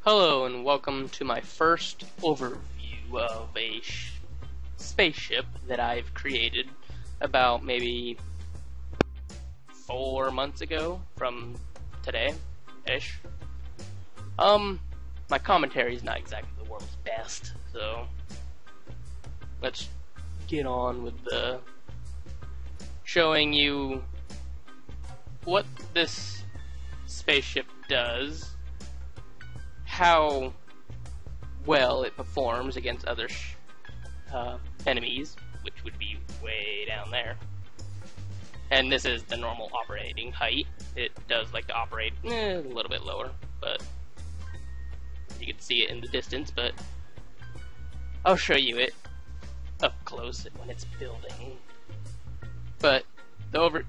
Hello and welcome to my first overview of a spaceship that I've created about maybe 4 months ago from today-ish. My commentary is not exactly the world's best, so let's get on with the showing you what this spaceship does, how well it performs against other enemies, which would be way down there. And this is the normal operating height. It does like to operate a little bit lower, but you can see it in the distance, but I'll show you it up close when it's building. But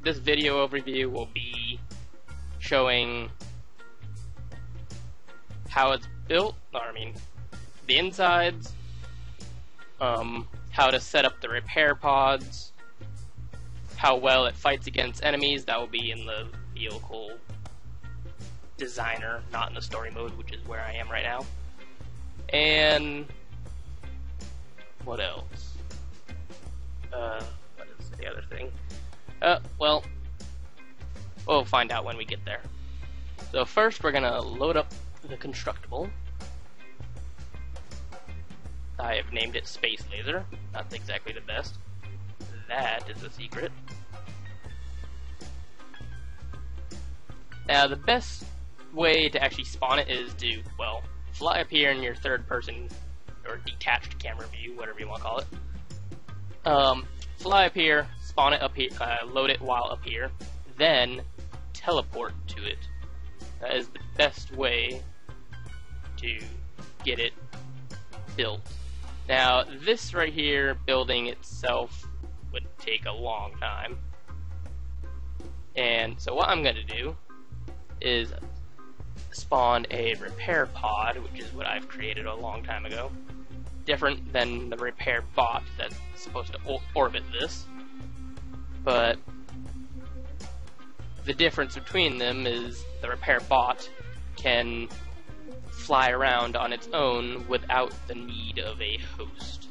this video overview will be showing how it's built, the insides, how to set up the repair pods, how well it fights against enemies. That will be in the vehicle designer, not in the story mode, which is where I am right now. And what else? What is the other thing? Well, we'll find out when we get there. So first we're gonna load up the constructible. I have named it Space Laser. Not exactly the best. That is a secret. Now the best way to actually spawn it is to, well, fly up here in your third person or detached camera view, whatever you want to call it. Fly up here, spawn it up here, load it while up here, then teleport to it. That is the best way to get it built. Now, this right here, building itself, would take a long time. And so what I'm going to do is spawn a repair pod, which is what I've created a long time ago. Different than the repair bot that's supposed to orbit this. But the difference between them is the repair bot can fly around on its own without the need of a host.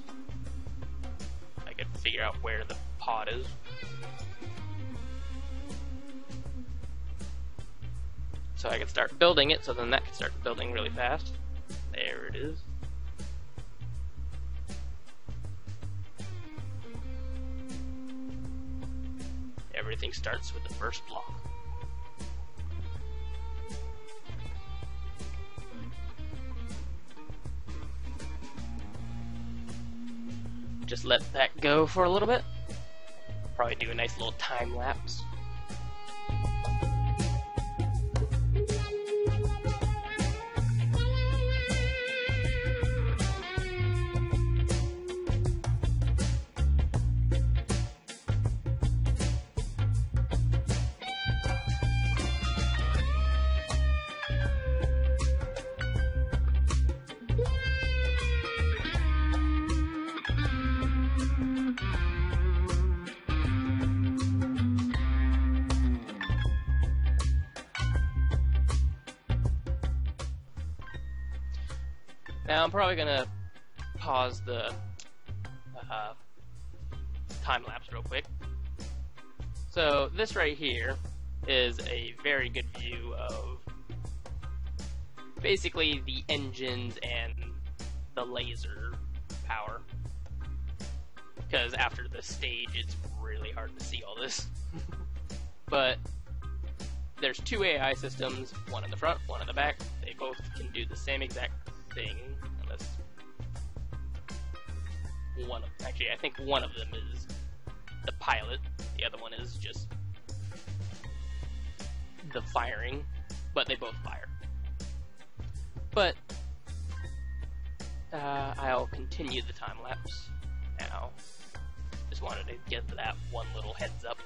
I could figure out where the pod is. So I can start building it, so then that can start building really fast. There it is. Everything starts with the first block. Just let that go for a little bit. Probably do a nice little time lapse. Now I'm probably gonna pause the time lapse real quick. So this right here is a very good view of basically the engines and the laser power. Because after this stage, it's really hard to see all this. But there's two AI systems, one in the front, one in the back. They both can do the same exact thing, unless actually I think one of them is the pilot, the other one is just the firing, but they both fire. But I'll continue the time lapse now. Just wanted to give that one little heads up.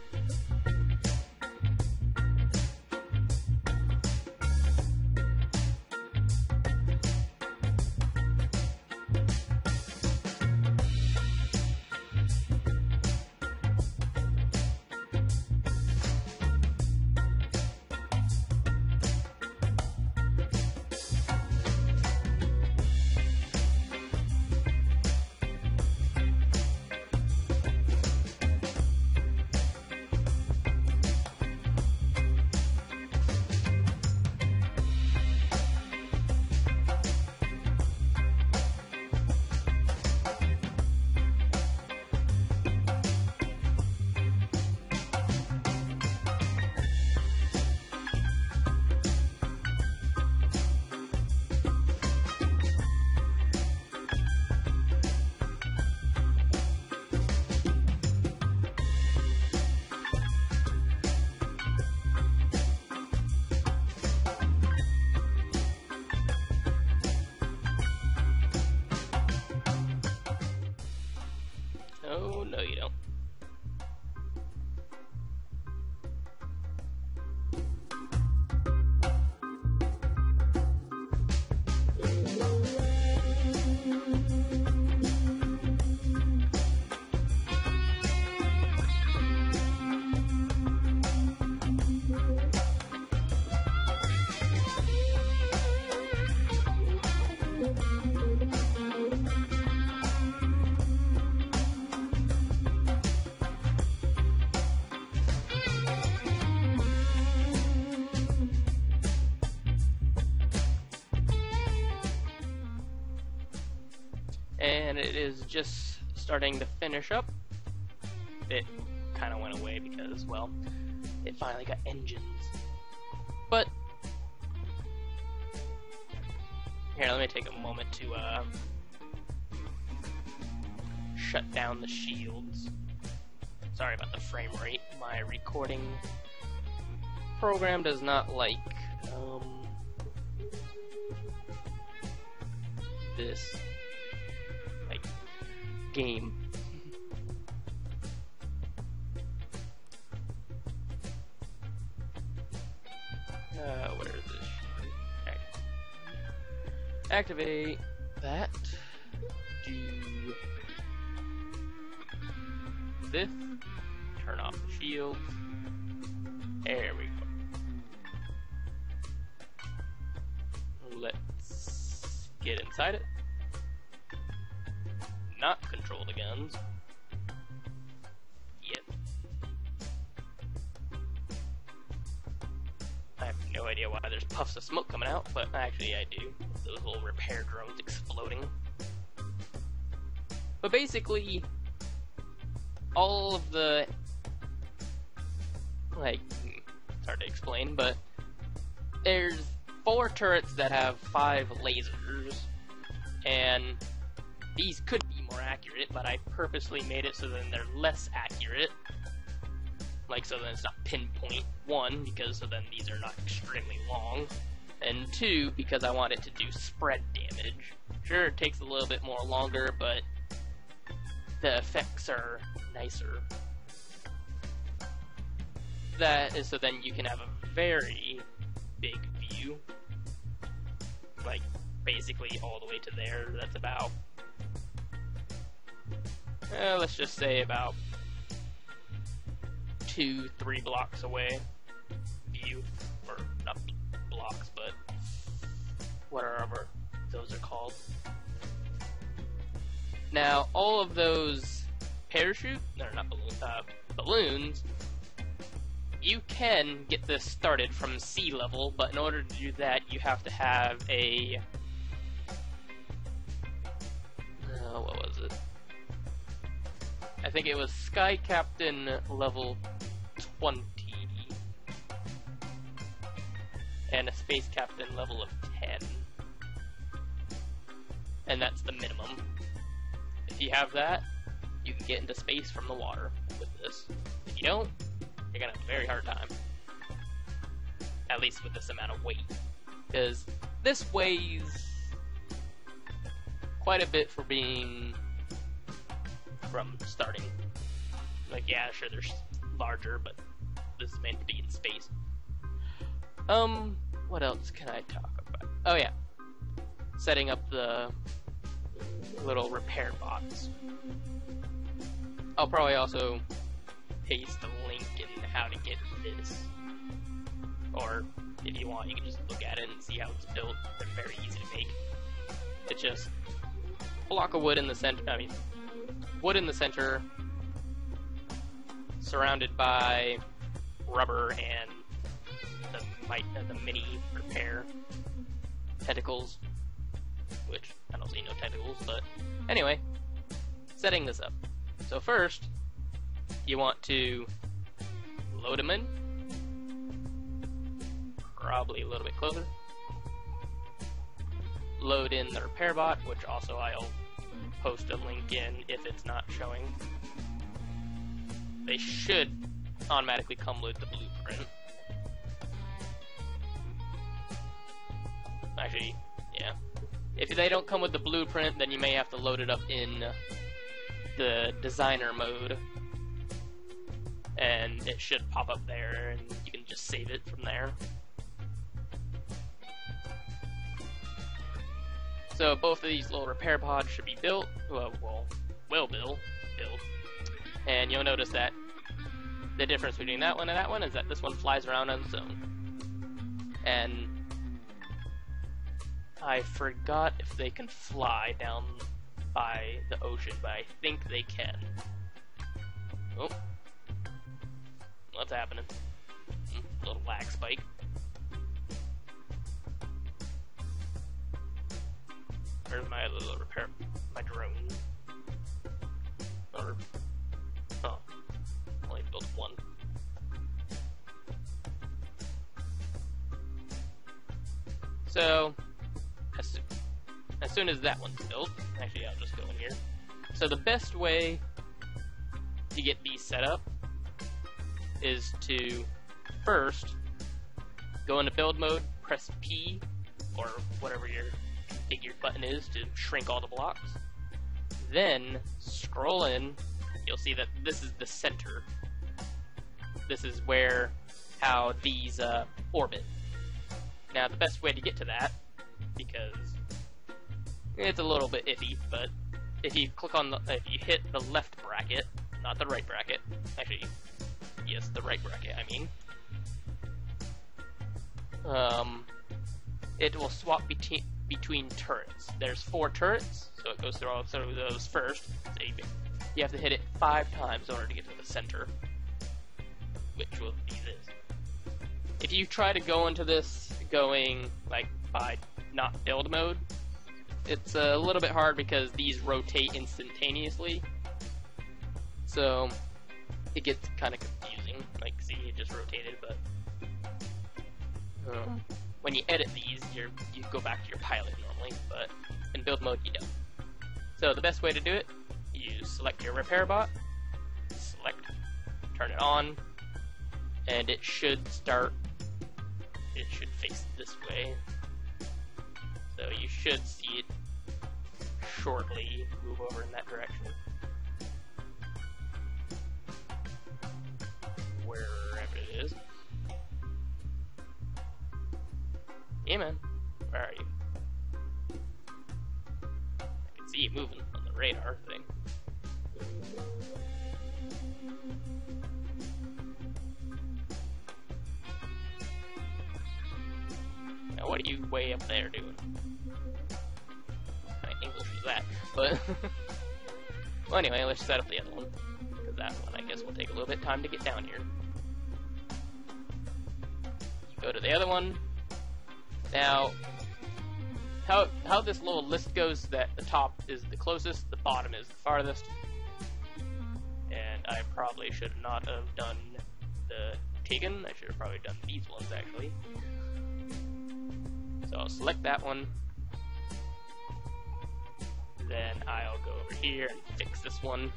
No, you don't. And it is just starting to finish up. It kind of went away because, well, it finally got engines. But here, let me take a moment to shut down the shields. Sorry about the frame rate. My recording program does not like this game. Where is this? Okay. Activate that. Do this. Turn off the shields. There we go. Let's get inside it. Not control the guns. Yet. I have no idea why there's puffs of smoke coming out, but actually I do. Those little repair drones exploding. But basically, all of the... it's hard to explain, but there's 4 turrets that have 5 lasers, and these could be more accurate, but I purposely made it so that they're less accurate. So then it's not pinpoint 1, because so then these are not extremely long. And 2, because I want it to do spread damage. Sure, it takes a little bit more longer, but the effects are nicer. That is so then you can have a very big view. Basically all the way to there. That's about... let's just say about 2-3 blocks away view, or not blocks, but whatever those are called. Now, all of those balloons, you can get this started from sea level, but in order to do that, you have to have a what was it? I think it was Sky Captain level 20 and a Space Captain level of 10. And that's the minimum. If you have that, you can get into space from the water with this. If you don't, you're gonna have a very hard time. At least with this amount of weight. Because this weighs quite a bit for being from starting. Yeah, sure, they're larger, but this is meant to be in space. What else can I talk about? Oh yeah, setting up the little repair bots. I'll probably also paste a link in how to get this. Or, if you want, you can just look at it and see how it's built. They're very easy to make. It's just a block of wood in the center, wood in the center, surrounded by rubber and the mini repair tentacles, which I don't see no tentacles, but anyway, setting this up. So first, you want to load them in, probably a little bit closer. Load in the repair bot, which also I'll post a link in if it's not showing. They should automatically come with the blueprint. Actually, yeah. If they don't come with the blueprint, then you may have to load it up in the designer mode, and it should pop up there, and you can just save it from there. So both of these little repair pods should be built, will build, and you'll notice that the difference between that one and that one is that this one flies around on its own. And I forgot if they can fly down by the ocean, but I think they can. Oh, what's happening? Little lag spike. Where's my little repair, my drone? Or, oh, only built one. So, as soon as that one's built, actually I'll just go in here. So the best way to get these set up is to first go into build mode, press P, or whatever your configure button is to shrink all the blocks. Then scroll in, you'll see that this is the center. This is how these orbit. Now the best way to get to that, because it's a little bit iffy, but if you click on if you hit the left bracket, not the right bracket, actually, yes, the right bracket, I mean, it will swap between turrets. There's 4 turrets, so it goes through all of those first. So you have to hit it 5 times in order to get to the center, which will be this. If you try to go into this going like by not build mode, it's a little bit hard because these rotate instantaneously. So it gets kind of confusing. Like, see, it just rotated, but when you edit these, you go back to your pilot normally, but in build mode you don't. So the best way to do it, you select your repair bot, turn it on, and it should start. It should face this way, so you should see it shortly move over in that direction. Wherever it is. Yeah, man. Where are you? I can see you moving on the radar thing. Now, what are you way up there doing? What kind of English is that? But well, anyway, let's set up the other one, because that one I guess will take a little bit of time to get down here. You go to the other one. Now, how this little list goes, that the top is the closest, the bottom is the farthest, and I probably should not have done the Tegan. I should have probably done these ones actually. So I'll select that one, then I'll go over here and fix this one,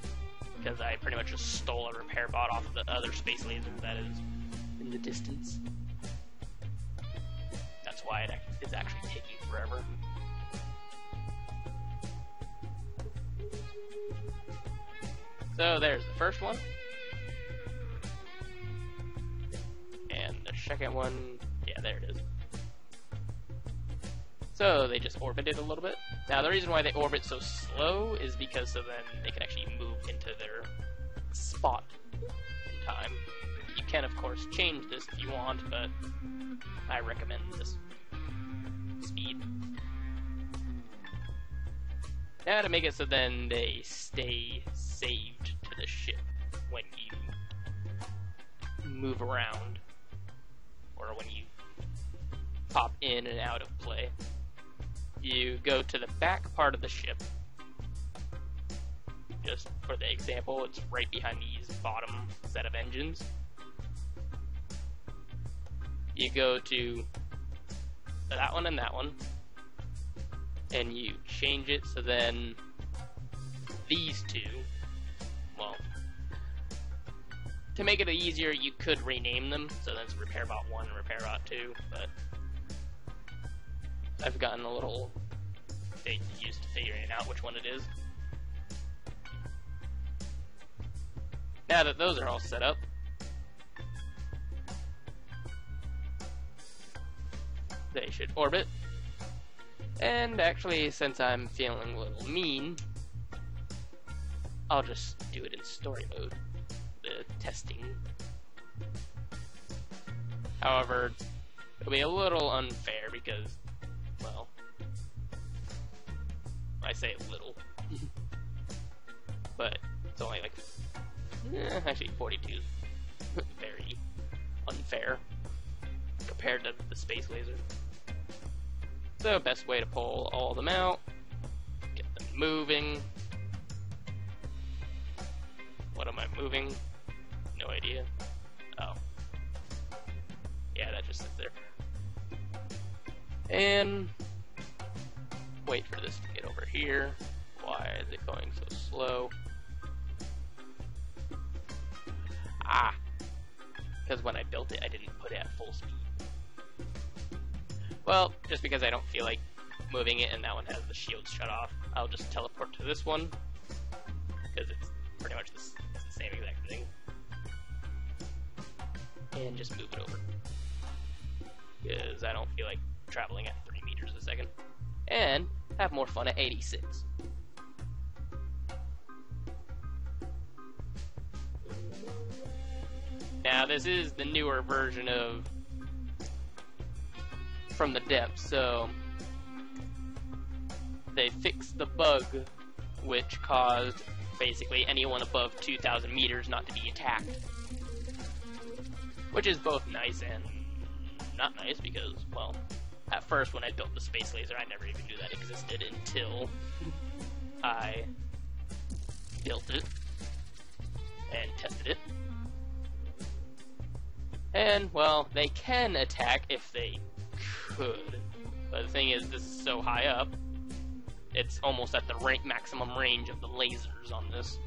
because I pretty much just stole a repair bot off of the other space laser that is in the distance. That's why it is actually taking forever. So there's the first one. And the second one, yeah, there it is. So they just orbited a little bit. Now the reason why they orbit so slow is because so then they can actually move into their spot in time. You can of course change this if you want, but I recommend this speed. Now to make it so then they stay saved to the ship when you move around, or when you pop in and out of play. You go to the back part of the ship. Just for the example, it's right behind these bottom set of engines. You go to that one and that one, and you change it so then these two, well, to make it easier, you could rename them, so that's Repair Bot 1 and Repair Bot 2, but I've gotten a little used to figuring out which one it is. Now that those are all set up, they should orbit. And actually, since I'm feeling a little mean, I'll just do it in story mode, the testing. However, it'll be a little unfair because, well, I say a little, but it's only like, actually 42 is very unfair compared to the space laser. So, best way to pull all of them out, get them moving. What am I moving? No idea. Oh. Yeah, that just sits there. And wait for this to get over here. Why is it going so slow? Ah! Because when I built it, I didn't put it at full speed. Well, just because I don't feel like moving it and that one has the shields shut off, I'll just teleport to this one, because it's pretty much the same exact thing. And just move it over. Because I don't feel like traveling at 3 meters a second. And have more fun at 86. Now, this is the newer version of From the Depths, so they fixed the bug which caused basically anyone above 2,000 meters not to be attacked. Which is both nice and not nice because, well, at first when I built the space laser I never even knew that existed until I built it and tested it. And, well, they can attack if they could. But the thing is, this is so high up, it's almost at the maximum range of the lasers on this.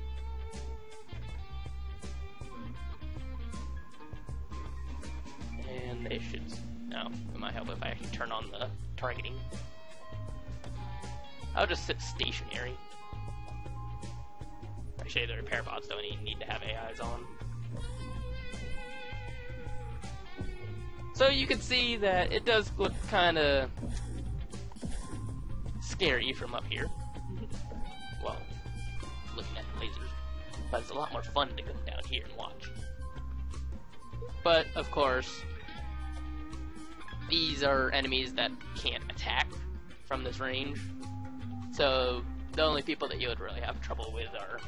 And they should... No, it might help if I actually turn on the targeting. I'll just sit stationary. Actually, the repair bots don't even need to have AIs on. So you can see that it does look kinda scary from up here. Well, looking at the lasers. But it's a lot more fun to go down here and watch. But, of course, these are enemies that can't attack from this range. So, the only people that you would really have trouble with are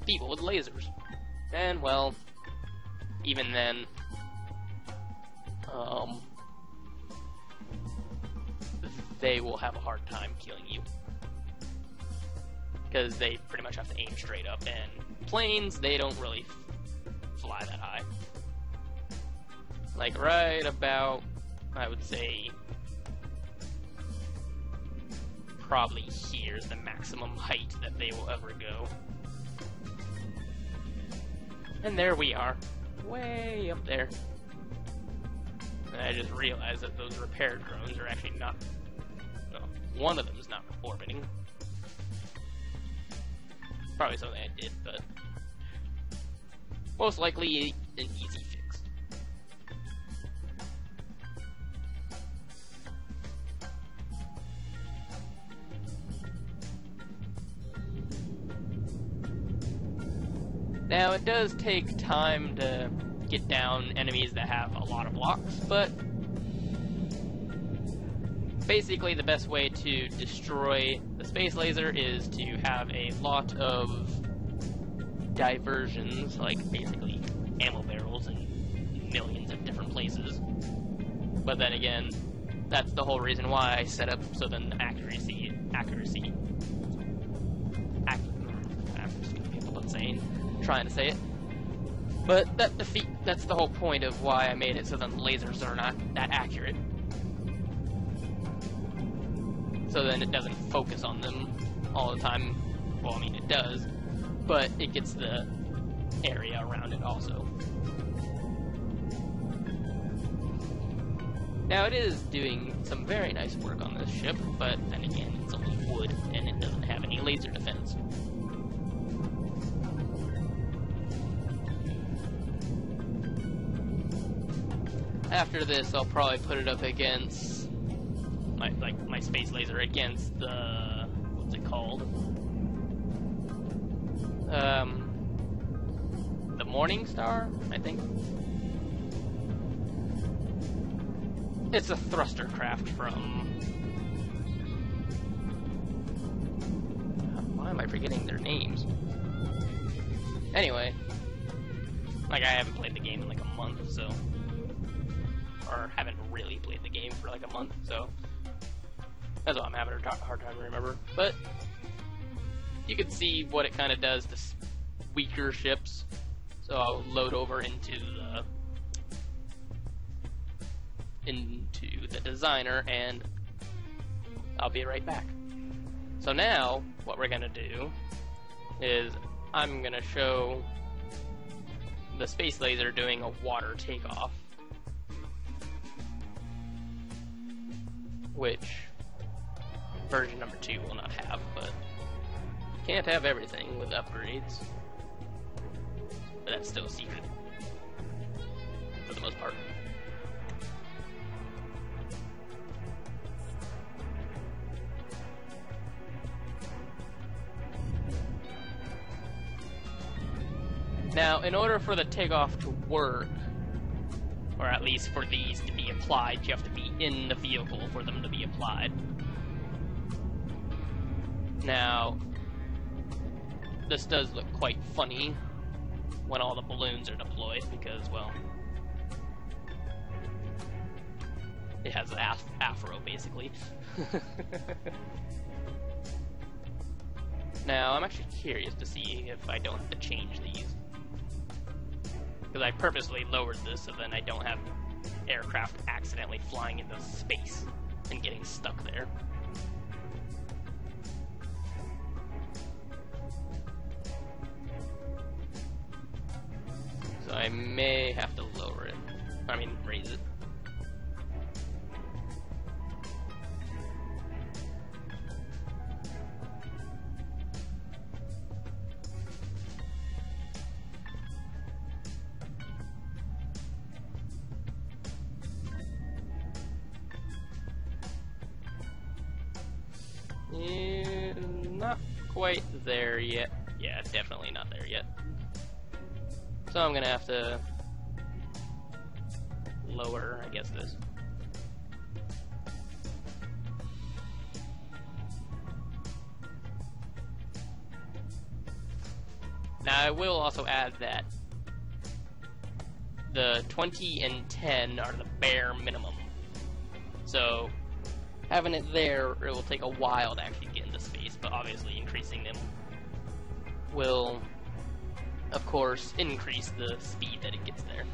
people with lasers. And, well, even then, they will have a hard time killing you. Because they pretty much have to aim straight up, and planes, they don't really fly that high. Like right about, I would say, probably here's the maximum height that they will ever go. And there we are, way up there. And I just realized that those repair drones are actually not, no, one of them is not orbiting. Probably something I did, but most likely an easy fix. Now, it does take time to get down enemies that have a lot of blocks, but basically the best way to destroy the space laser is to have a lot of diversions, like basically ammo barrels in millions of different places. But then again, that's the whole reason why I set up so then the accuracy, I'm insane, trying to say it. But that's the whole point of why I made it so then the lasers are not that accurate. So then it doesn't focus on them all the time. Well, I mean, it does, but it gets the area around it also. Now, it is doing some very nice work on this ship, but then again, it's only wood, and it doesn't have any laser defense. After this, I'll probably put it up against my space laser against the what's it called? The Morning Star, I think. It's a thruster craft from. Why am I forgetting their names? Anyway, like I haven't played the game in like a month, so. Or haven't really played the game for like a month, so that's why I'm having a hard time to remember. But you can see what it kind of does to weaker ships. So I'll load over into the designer, and I'll be right back. So now what we're gonna do is I'm gonna show the space laser doing a water takeoff. Which version number 2 will not have, but can't have everything with upgrades. But that's still a secret, for the most part. Now, in order for the takeoff to work, or at least for these to be applied, you have to be in the vehicle for them to be applied. Now, this does look quite funny when all the balloons are deployed, because, well, it has an afro, basically. Now, I'm actually curious to see if I don't have to change these. Because I purposely lowered this so then I don't have aircraft accidentally flying into space and getting stuck there. So I may have to lower it. I mean, raise it. Not quite there yet. Yeah, definitely not there yet. So I'm gonna have to lower, I guess, this. Now I will also add that the 20 and 10 are the bare minimum. So having it there, it will take a while to actually get into space, but obviously increasing them will, of course, increase the speed that it gets there.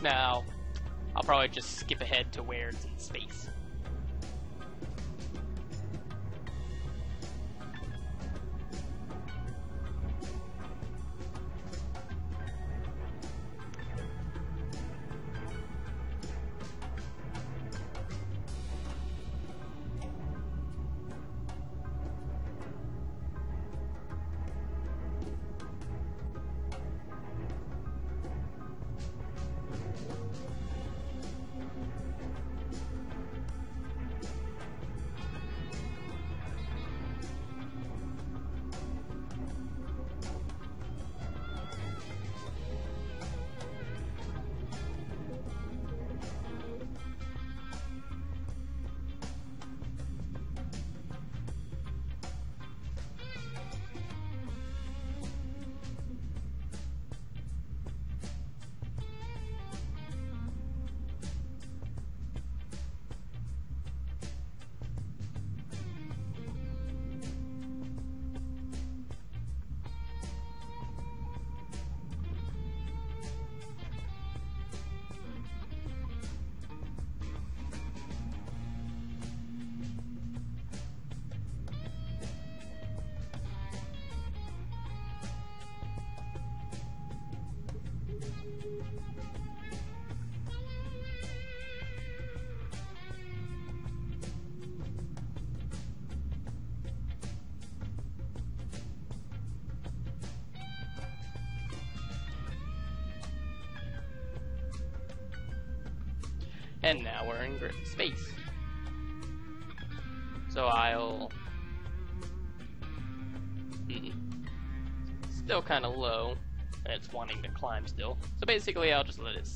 Now, I'll probably just skip ahead to where it's in space. And now we're in space. So I'll... Still kind of low, and it's wanting to climb still. So basically I'll just let it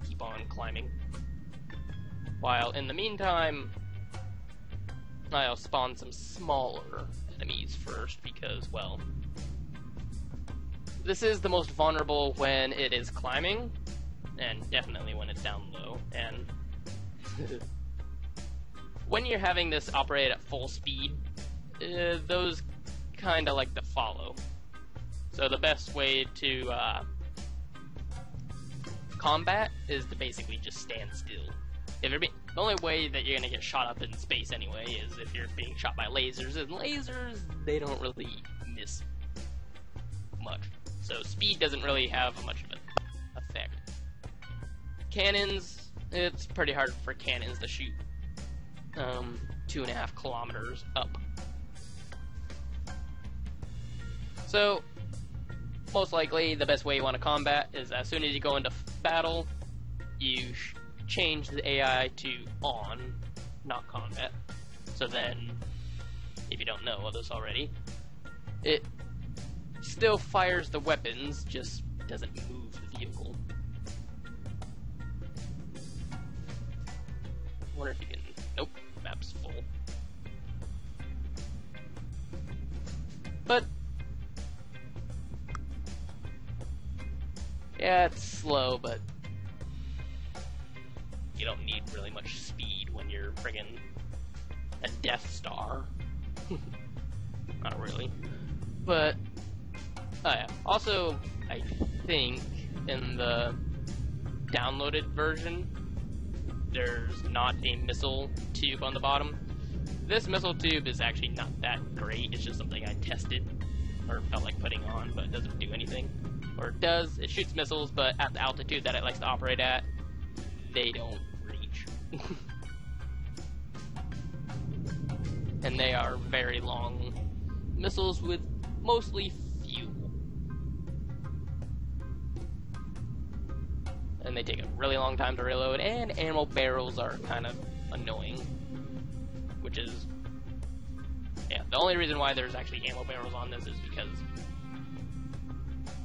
keep on climbing. While in the meantime, I'll spawn some smaller enemies first because, well, this is the most vulnerable when it is climbing, and definitely when it's down low. And when you're having this operate at full speed, those kind of like to follow. So the best way to combat is to basically just stand still. If you're the only way that you're gonna get shot up in space anyway is if you're being shot by lasers, and lasers, they don't really miss much. So speed doesn't really have much of an effect. Cannons, it's pretty hard for cannons to shoot 2.5 kilometers up. So, most likely, the best way you want to combat is as soon as you go into battle, you change the AI to on, not combat. So then, if you don't know this already, it still fires the weapons, just doesn't move the vehicle. I wonder if you can... Nope, map's full. But yeah, it's slow, but you don't need really much speed when you're friggin' a Death Star. Not really. But, oh yeah. Also, I think in the downloaded version, there's not a missile tube on the bottom. This missile tube is actually not that great. It's just something I tested, or felt like putting on, but it doesn't do anything. Or it does, it shoots missiles, but at the altitude that it likes to operate at, they don't reach. And they are very long missiles with mostly fuel. And they take a really long time to reload, and ammo barrels are kind of annoying. Which is, yeah, the only reason why there's actually ammo barrels on this is because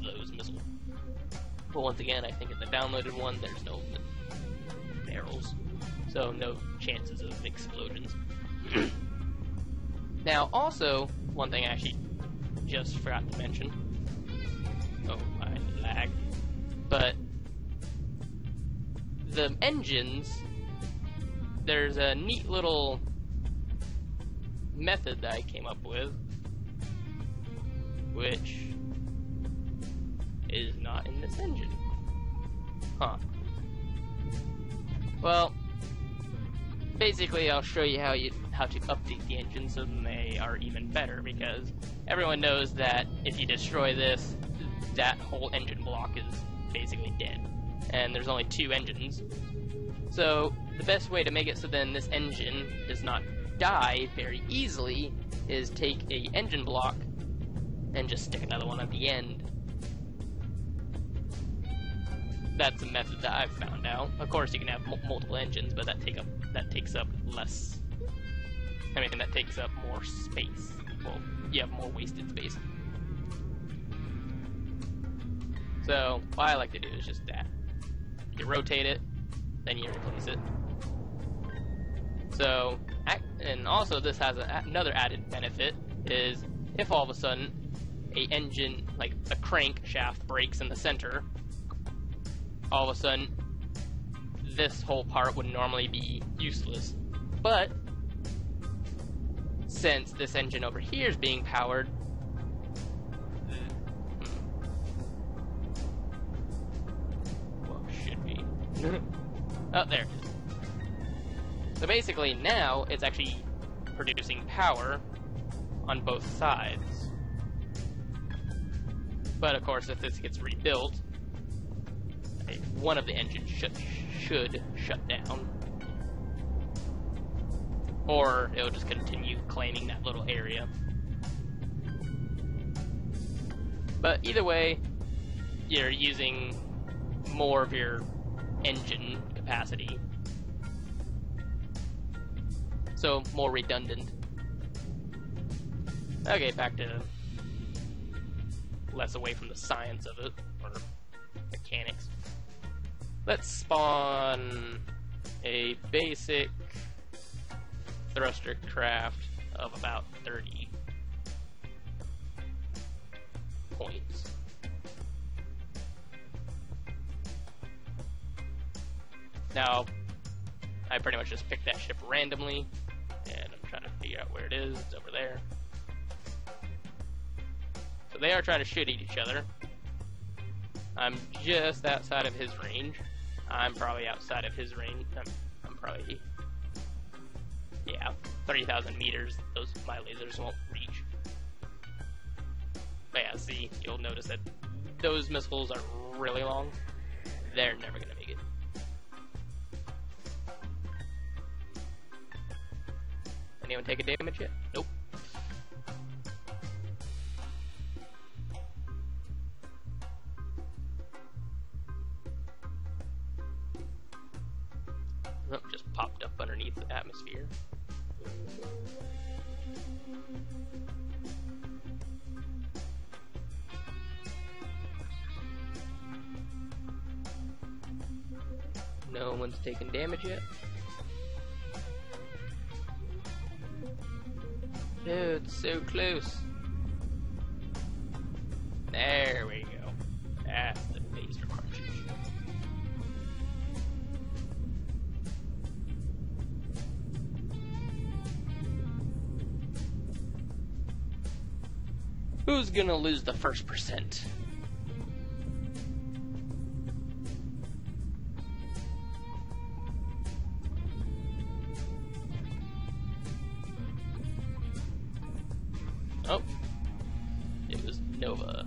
those missiles. But once again, I think in the downloaded one, there's no barrels, so no chances of explosions. Now, also, one thing I actually just forgot to mention. Oh, I lagged. But the engines, there's a neat little method that I came up with, which is not in this engine. Huh. Well, basically I'll show you how to update the engine so they are even better, because everyone knows that if you destroy this, that whole engine block is basically dead. And there's only 2 engines. So the best way to make it so then this engine does not die very easily is take a engine block and just stick another one at the end. That's a method that I've found out. Of course, you can have multiple engines, but that takes up less. I mean, that takes up more space. Well, you have more wasted space. So what I like to do is just that. You rotate it, then you replace it. So, and also this has another added benefit, is if all of a sudden a engine, like a crank shaft, breaks in the center, all of a sudden this whole part would normally be useless. But since this engine over here is being powered, well, should be. Oh, there it is. So basically now it's actually producing power on both sides. But of course, if this gets rebuilt, one of the engines should shut down. Or it'll just continue claiming that little area. But either way, you're using more of your engine capacity so more redundant. Okay, back to less away from the science of it, or mechanics. Let's spawn a basic thruster craft of about 30 points. Now, I pretty much just picked that ship randomly, and I'm trying to figure out where it is. It's over there. So they are trying to shoot at each other. I'm just outside of his range. I'm probably outside of his range. I'm probably, yeah, 30,000 meters. My lasers won't reach. But yeah, see, you'll notice that those missiles are really long. They're never gonna make it. Anyone take a damage yet? Nope. Oh, just popped up underneath the atmosphere. No one's taken damage yet. Dude, it's so close. There we go. That's the laser cartridge. Who's gonna lose the first percent? Oh, it was Nova.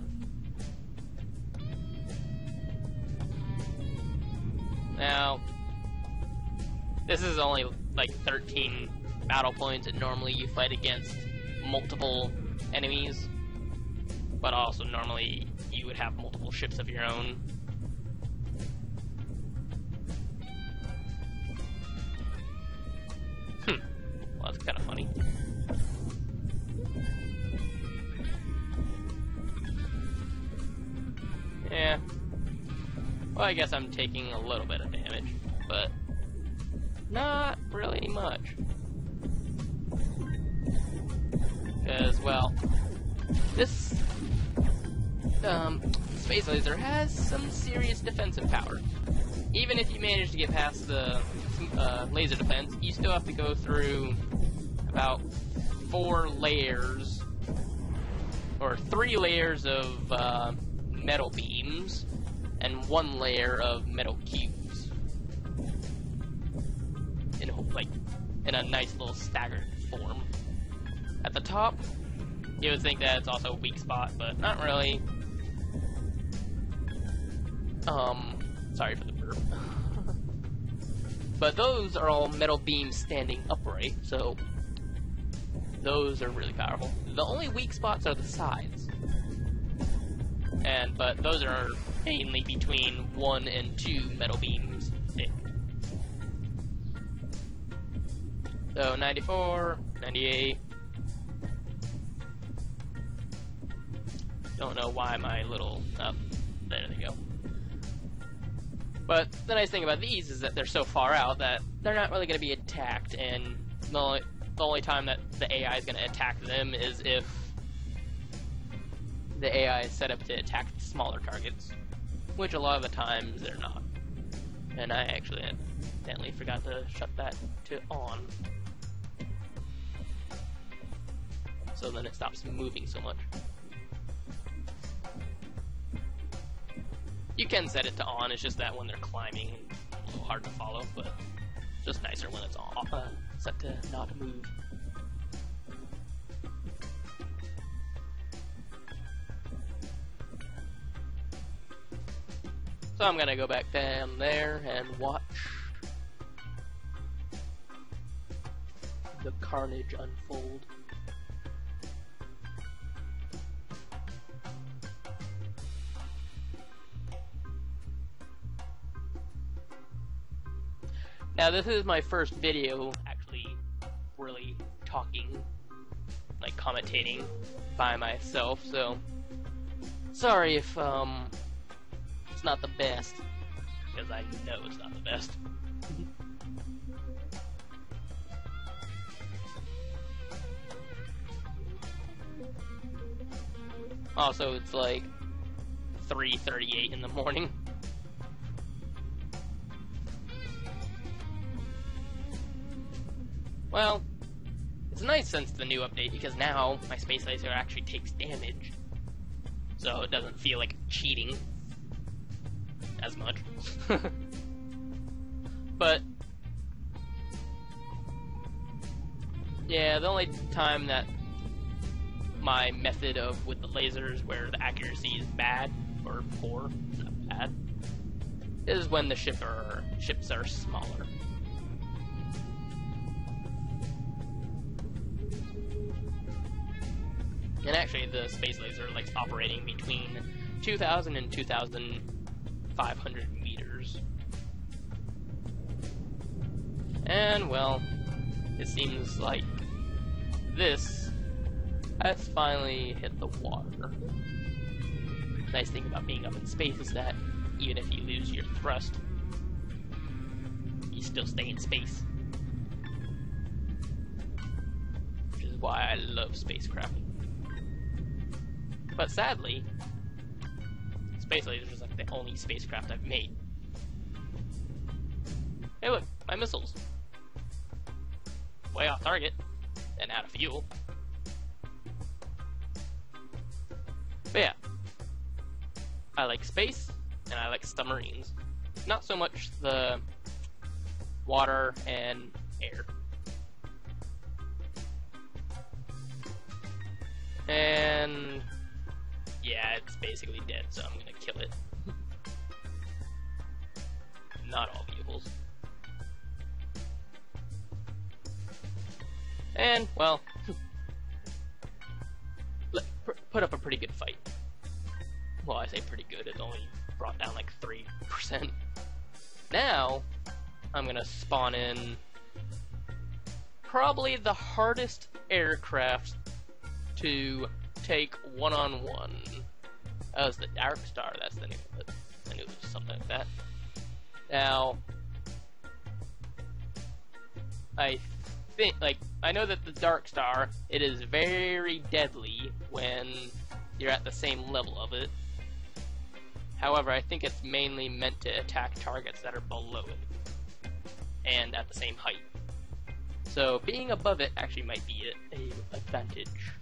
Now, this is only like 13 battle points, and normally you fight against multiple enemies, but also normally you would have multiple ships of your own. Well, that's kind of funny. Yeah. Well, I guess I'm taking a little bit of damage, but not really much. Because, well, this space laser has some serious defensive power. Even if you manage to get past the laser defense, you still have to go through about 4 layers, or 3 layers of metal beams, and 1 layer of metal cubes. In a nice little staggered form. At the top, you would think that it's also a weak spot, but not really. Sorry for the burp. But those are all metal beams standing upright, so those are really powerful. The only weak spots are the sides. But those are mainly between 1 and 2 metal beams thick. So 94, 98. Don't know why my little... oh, there they go. But the nice thing about these is that they're so far out that they're not really going to be attacked, and the only time that the AI is going to attack them is if the AI is set up to attack smaller targets, which a lot of the times they're not. And I actually accidentally forgot to shut that to on, so then it stops moving so much. You can set it to on, it's just that when they're climbing, it's a little hard to follow, but it's just nicer when it's on, set to not move. So I'm gonna go back down there and watch the carnage unfold. Now this is my first video actually really talking, like commentating by myself, so sorry if it's not the best, because I know it's not the best. Also, it's like 3:38 in the morning. Well, it's nice since the new update, because now my space laser actually takes damage. So it doesn't feel like cheating as much. But yeah, the only time that my method of with the lasers where the accuracy is bad or poor, not bad, is when the ships are smaller. And actually, the space laser likes operating between 2,000 and 2,500 meters. And, well, it seems like this has finally hit the water. The nice thing about being up in space is that even if you lose your thrust, you still stay in space. Which is why I love spacecraft. But sadly, space lasers is like the only spacecraft I've made. Hey look, my missiles. Way off target, and out of fuel. But yeah, I like space, and I like submarines. Not so much the water and air. And yeah, it's basically dead, so I'm gonna kill it. Not all vehicles. And, well, put up a pretty good fight. Well, I say pretty good, it only brought down like 3%. Now, I'm gonna spawn in probably the hardest aircraft to take one-on-one. Oh, it's the Dark Star, that's the name of it. I knew it was something like that. Now, I think, like, I know that the Dark Star, it is very deadly when you're at the same level of it. However, I think it's mainly meant to attack targets that are below it, and at the same height. So, being above it actually might be an advantage.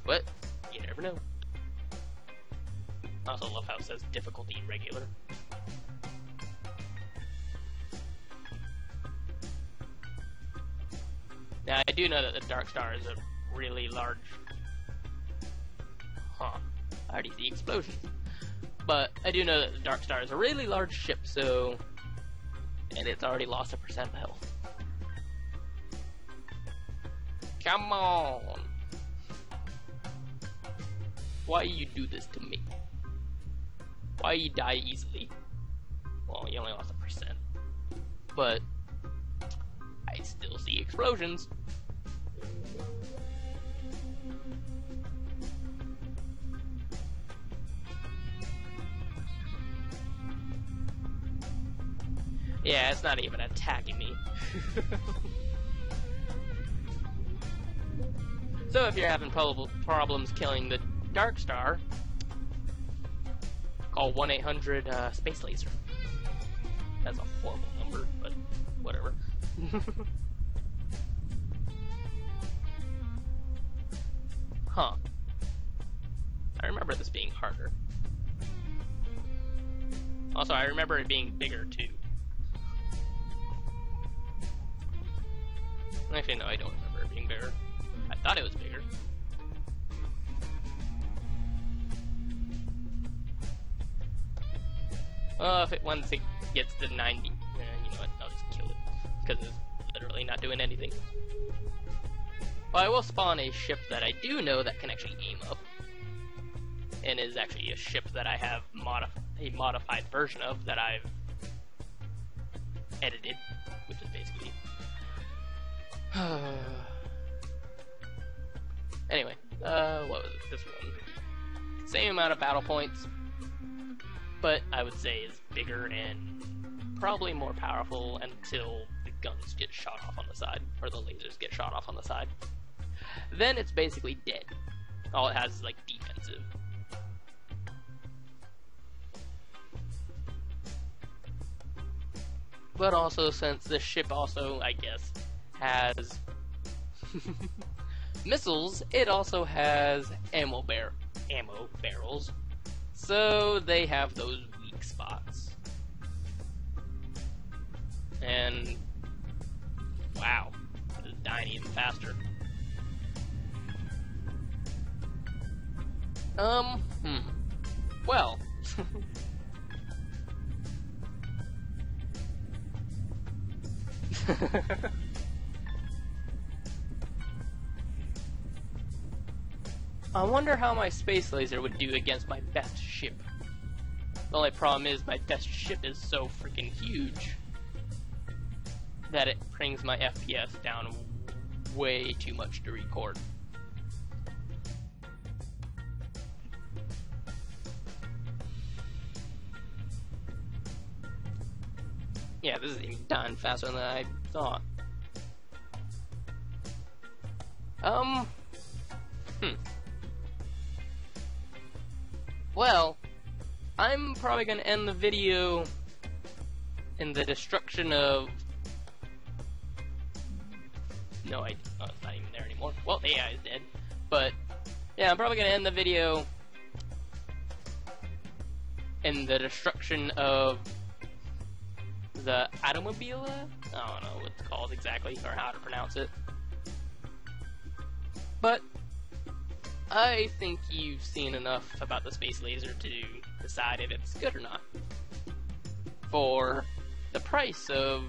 But, you never know. I also love how it says difficulty regular. Now, I do know that the Dark Star is a really large... I already see explosions. But I do know that the Dark Star is a really large ship, so... And it's already lost 1% of health. Come on! Why you do this to me? Why you die easily? Well, you only lost 1%. But... I still see explosions. Yeah, it's not even attacking me. So if you're having problems killing the Dark Star, call 1-800 Space Laser. That's a horrible number, but whatever. Huh. I remember this being harder. Also, I remember it being bigger, too. Actually, no, I don't remember it being bigger. I thought it was bigger. Well, once it gets to 90, you know what, I'll just kill it. Because it's literally not doing anything. Well, I will spawn a ship that I do know that can actually aim up. And is actually a ship that I have a modified version of that I've edited, which is basically... Anyway, what was it? This one. Same amount of battle points, but I would say is bigger and probably more powerful until the guns get shot off on the side, or the lasers get shot off on the side. Then it's basically dead. All it has is like defensive. But also, since this ship also, I guess, has missiles, it also has ammo barrels. So they have those weak spots. And wow, it's dying even faster. Well. I wonder how my space laser would do against my best ship. The only problem is my best ship is so freaking huge that it brings my FPS down way too much to record. Yeah, this is even dying faster than I thought. Well, I'm probably gonna end the video in the destruction of... No, it's not even there anymore. Well, the AI is dead. But, yeah, I'm probably gonna end the video in the destruction of the automobile? I don't know what it's called exactly, or how to pronounce it. But I think you've seen enough about the space laser to decide if it's good or not. For the price of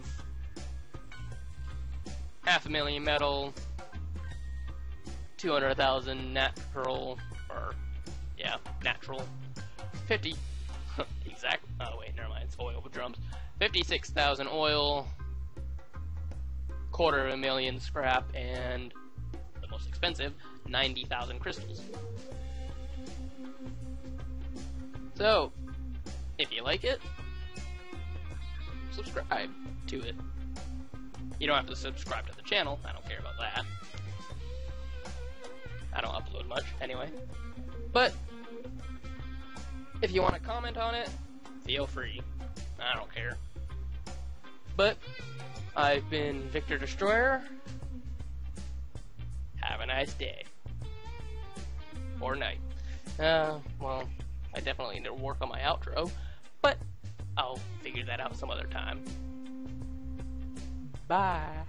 $500,000 metal, 200,000 natural, or yeah, natural, 50 exact. Oh wait, never mind. It's oil with drums. 56,000 oil, $250,000 scrap, and the most expensive, 90,000 crystals. So, if you like it, subscribe to it. You don't have to subscribe to the channel. I don't care about that. I don't upload much anyway. But if you want to comment on it, feel free. I don't care. But I've been Victor Destroyer. Have a nice day. Or night. Well, I definitely need to work on my outro, but I'll figure that out some other time. Bye.